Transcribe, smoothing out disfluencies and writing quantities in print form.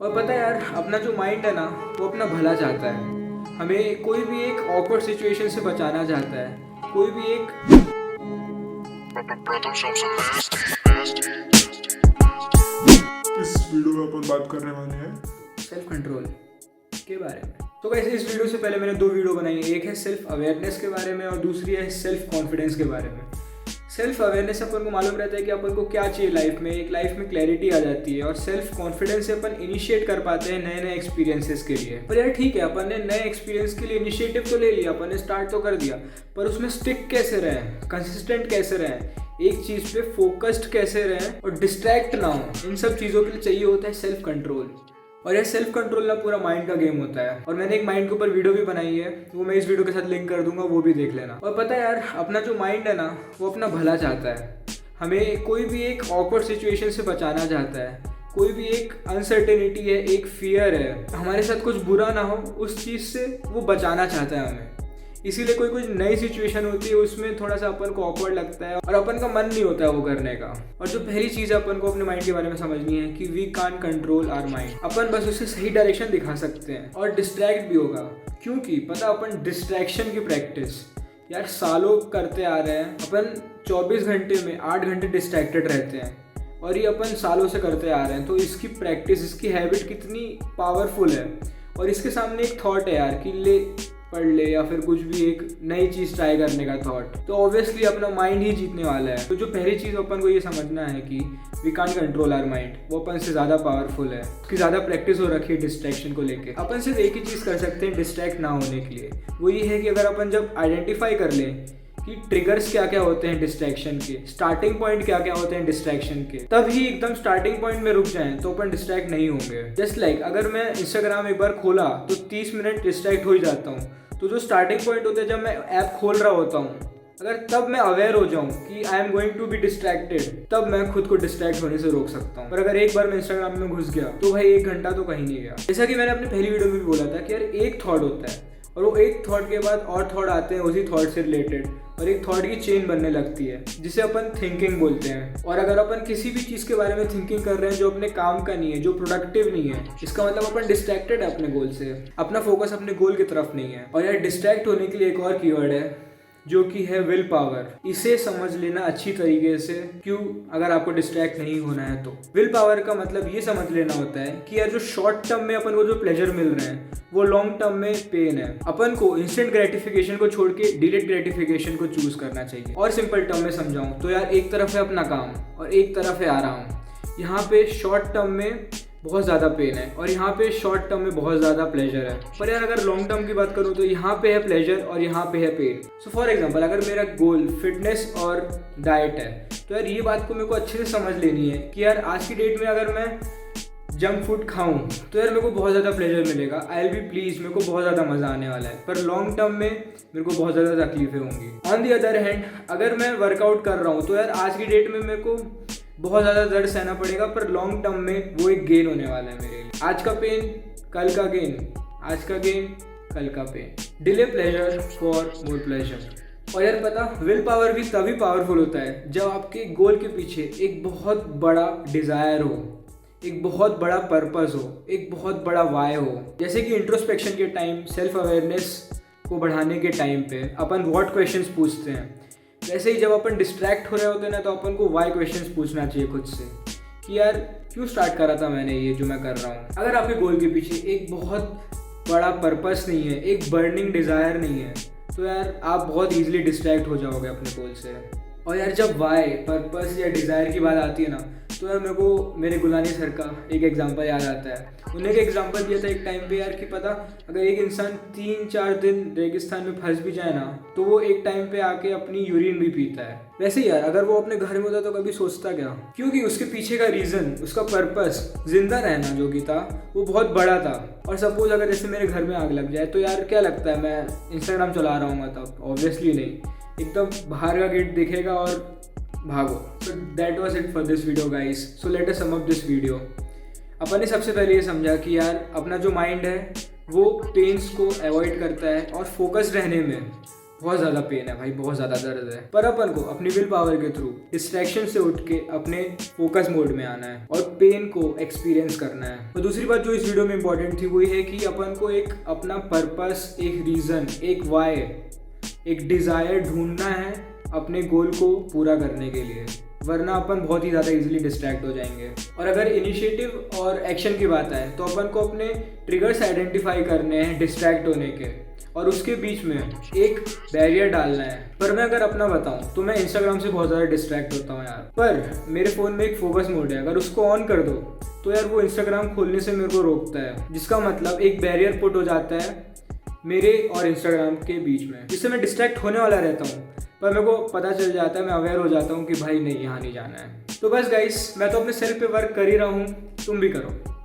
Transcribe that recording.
और पता है यार, अपना जो माइंड है ना वो अपना भला चाहता है। हमें कोई भी एक ऑकवर्ड सिचुएशन से बचाना चाहता है। कोई भी एक इस वीडियो में अपन बात करने वाले हैं सेल्फ कंट्रोल के बारे में। तो वैसे इस वीडियो से पहले मैंने दो वीडियो बनाई है। एक है सेल्फ अवेयरनेस के बारे में और दूसरी है सेल्फ कॉन्फिडेंस के बारे में। सेल्फ अवेयरनेस से अपन को मालूम रहता है कि अपन को क्या चाहिए लाइफ में, एक लाइफ में क्लैरिटी आ जाती है। और सेल्फ कॉन्फिडेंस से अपन इनिशिएट कर पाते हैं नए नए एक्सपीरियंसेस के लिए। पर यार ठीक है, अपन ने नए एक्सपीरियंस के लिए इनिशिएटिव तो ले लिया, अपन ने स्टार्ट तो कर दिया, पर उसमें स्टिक कैसे रहें, कंसिस्टेंट कैसे रहें, एक चीज़ पे फोकस्ड कैसे रहें और डिस्ट्रैक्ट ना हो, इन सब चीज़ों के लिए चाहिए होता है सेल्फ कंट्रोल। और यह सेल्फ कंट्रोल ना पूरा माइंड का गेम होता है। और मैंने एक माइंड के ऊपर वीडियो भी बनाई है, वो मैं इस वीडियो के साथ लिंक कर दूंगा, वो भी देख लेना। और पता है यार, अपना जो माइंड है ना वो अपना भला चाहता है। हमें कोई भी एक ऑकवर्ड सिचुएशन से बचाना चाहता है। कोई भी एक अनसर्टेनिटी है, एक फियर है, हमारे साथ कुछ बुरा ना हो, उस चीज़ से वो बचाना चाहता है हमें। इसीलिए कोई कुछ नई सिचुएशन होती है उसमें थोड़ा सा अपन को ऑकवर्ड लगता है और अपन का मन नहीं होता है वो करने का। और जो पहली चीज़ अपन को अपने माइंड के बारे में समझनी है कि we can control our mind. अपन बस उसे सही डायरेक्शन दिखा सकते हैं और डिस्ट्रैक्ट भी होगा। क्योंकि पता, अपन डिस्ट्रैक्शन की प्रैक्टिस यार सालों करते आ रहे हैं। अपन 24 घंटे में 8 घंटे डिस्ट्रैक्टेड रहते हैं और ये अपन सालों से करते आ रहे हैं। तो इसकी प्रैक्टिस, इसकी हैबिट कितनी पावरफुल है। और इसके सामने एक थॉट है यार कि ले पढ़ ले या फिर कुछ भी एक नई चीज़ ट्राई करने का थॉट, तो ऑब्वियसली अपना माइंड ही जीतने वाला है। तो जो पहली चीज़ अपन को ये समझना है कि we can control our mind, वो अपन से ज़्यादा पावरफुल है, उसकी ज़्यादा प्रैक्टिस हो रखी है डिस्ट्रैक्शन को लेके। अपन सिर्फ एक ही चीज़ कर सकते हैं डिस्ट्रैक्ट ना होने के लिए, वो ये है कि अगर अपन जब आइडेंटिफाई कर लें कि ट्रिगर्स क्या क्या होते हैं डिस्ट्रैक्शन के, स्टार्टिंग पॉइंट क्या क्या होते हैं डिस्ट्रैक्शन के, तब ही एकदम स्टार्टिंग पॉइंट में रुक जाएं तो अपन डिस्ट्रैक्ट नहीं होंगे। जस्ट लाइक अगर मैं इंस्टाग्राम एक बार खोला तो 30 मिनट डिस्ट्रैक्ट हो ही जाता हूँ। तो जो स्टार्टिंग पॉइंट होता है जब मैं ऐप खोल रहा होता हूँ, अगर तब मैं अवेयर हो जाऊँ कि I am going to be distracted, तब मैं खुद को डिस्ट्रैक्ट होने से रोक सकता हूँ। पर अगर एक बार मैं इंस्टाग्राम में घुस गया तो भाई 1 घंटा तो कहीं नहीं गया। जैसा कि मैंने अपनी पहली वीडियो में भी बोला था कि यार एक थॉट होता है और वो एक थॉट के बाद और थॉट आते हैं उसी थॉट से रिलेटेड, और एक थॉट की चेन बनने लगती है जिसे अपन थिंकिंग बोलते हैं। और अगर अपन किसी भी चीज़ के बारे में थिंकिंग कर रहे हैं जो अपने काम का नहीं है, जो प्रोडक्टिव नहीं है, इसका मतलब अपन डिस्ट्रैक्टेड है अपने गोल से, अपना फोकस अपने गोल की तरफ नहीं है। और यार डिस्ट्रैक्ट होने के लिए एक और कीवर्ड है जो कि है विल पावर। इसे समझ लेना अच्छी तरीके से, क्यों, अगर आपको डिस्ट्रैक्ट नहीं होना है तो। विल पावर का मतलब ये समझ लेना होता है कि यार जो शॉर्ट टर्म में अपन को जो प्लेजर मिल रहे हैं वो लॉन्ग टर्म में पेन है। अपन को इंस्टेंट ग्रेटिफिकेशन को छोड़ के डिलेड ग्रेटिफिकेशन को चूज करना चाहिए। और सिंपल टर्म में समझाऊं तो यार एक तरफ है अपना काम और एक तरफ है आराम। यहाँ पे शॉर्ट टर्म में बहुत ज़्यादा पेन है और यहाँ पे शॉर्ट टर्म में बहुत ज़्यादा प्लेजर है। पर यार अगर लॉन्ग टर्म की बात करूँ तो यहाँ पे है प्लेजर और यहाँ पे है पेन। सो फॉर एग्जांपल, अगर मेरा गोल फिटनेस और डाइट है तो यार ये बात को मेरे को अच्छे से समझ लेनी है कि यार आज की डेट में अगर मैं जंक फूड खाऊं तो यार मेरे को बहुत ज़्यादा प्लेजर मिलेगा, आई विल बी प्लीज, मेरे को बहुत ज़्यादा मज़ा आने वाला है। पर लॉन्ग टर्म में मेरे को बहुत ज़्यादा तकलीफें होंगी। ऑन दी अदर हैंड, अगर मैं वर्कआउट कर रहा हूँ तो यार आज की डेट में मेरे को बहुत ज़्यादा दर्द सहना पड़ेगा, पर लॉन्ग टर्म में वो एक गेन होने वाला है मेरे लिए। आज का पेन कल का गेन, आज का गेन कल का pain. Delay pleasure for more pleasure. और यार पता, विल पावर भी तभी पावरफुल होता है जब आपके गोल के पीछे एक बहुत बड़ा डिज़ायर हो, एक बहुत बड़ा पर्पस हो, एक बहुत बड़ा वाई हो। जैसे कि इंट्रोस्पेक्शन के टाइम, सेल्फ अवेयरनेस को बढ़ाने के टाइम पे अपन व्हाट क्वेश्चंस पूछते हैं, वैसे ही जब अपन डिस्ट्रैक्ट हो रहे होते हैं ना तो अपन को वाई क्वेश्चंस पूछना चाहिए खुद से कि यार क्यों स्टार्ट करा था मैंने ये जो मैं कर रहा हूँ। अगर आपके गोल के पीछे एक बहुत बड़ा पर्पस नहीं है, एक बर्निंग डिज़ायर नहीं है, तो यार आप बहुत ईजिली डिस्ट्रैक्ट हो जाओगे अपने गोल से। और यार जब वाई, पर्पस या डिज़ायर की बात आती है ना तो यार मेरे को मेरे गुलानी सर का एक एग्जांपल याद आता है। उन्होंने एक एग्जांपल दिया था एक टाइम पे यार कि पता, अगर एक इंसान 3-4 दिन रेगिस्तान में फंस भी जाए ना तो वो एक टाइम पे आके अपनी यूरिन भी पीता है। वैसे यार अगर वो अपने घर में होता तो कभी सोचता क्या, क्योंकि उसके पीछे का रीज़न, उसका पर्पस, जिंदा रहना जो कि था, वो बहुत बड़ा था। और सपोज अगर जैसे मेरे घर में आग लग जाए तो यार क्या लगता है मैं इंस्टाग्राम चला रहा हूँ तब? ऑब्वियसली नहीं, एकदम बाहर का गेट दिखेगा और भागो। So that was it for this video guys. So let us sum up this video. अपन ने सबसे पहले ये समझा कि यार अपना जो माइंड है वो पेन्स को अवॉइड करता है और फोकस रहने में बहुत ज़्यादा पेन है भाई, बहुत ज़्यादा दर्द है। पर अपन को अपनी विल पावर के थ्रू डिस्ट्रैक्शन से उठ के अपने फोकस मोड में आना है और पेन को एक्सपीरियंस करना है। और दूसरी बात जो इस वीडियो में इंपॉर्टेंट थी वो ये है कि अपन को एक अपना पर्पस, एक रीज़न, एक वाई, एक डिज़ायर ढूंढना है अपने गोल को पूरा करने के लिए, वरना अपन बहुत ही ज़्यादा इजीली डिस्ट्रैक्ट हो जाएंगे। और अगर इनिशिएटिव और एक्शन की बात आए तो अपन को अपने ट्रिगर्स आइडेंटिफाई करने हैं डिस्ट्रैक्ट होने के, और उसके बीच में एक बैरियर डालना है। पर मैं अगर अपना बताऊं तो मैं इंस्टाग्राम से बहुत ज़्यादा डिस्ट्रैक्ट होता हूँ यार, पर मेरे फ़ोन में एक फोकस मोड है, अगर उसको ऑन कर दो तो यार वो इंस्टाग्राम खोलने से मेरे को रोकता है, जिसका मतलब एक बैरियर पुट हो जाता है मेरे और इंस्टाग्राम के बीच में, जिससे मैं डिस्ट्रैक्ट होने वाला रहता हूँ, पर मेरे को पता चल जाता है, मैं अवेयर हो जाता हूँ कि भाई नहीं, यहाँ नहीं जाना है। तो बस गाइस, मैं तो अपने सेल्फ पे वर्क कर ही रहा हूँ, तुम भी करो।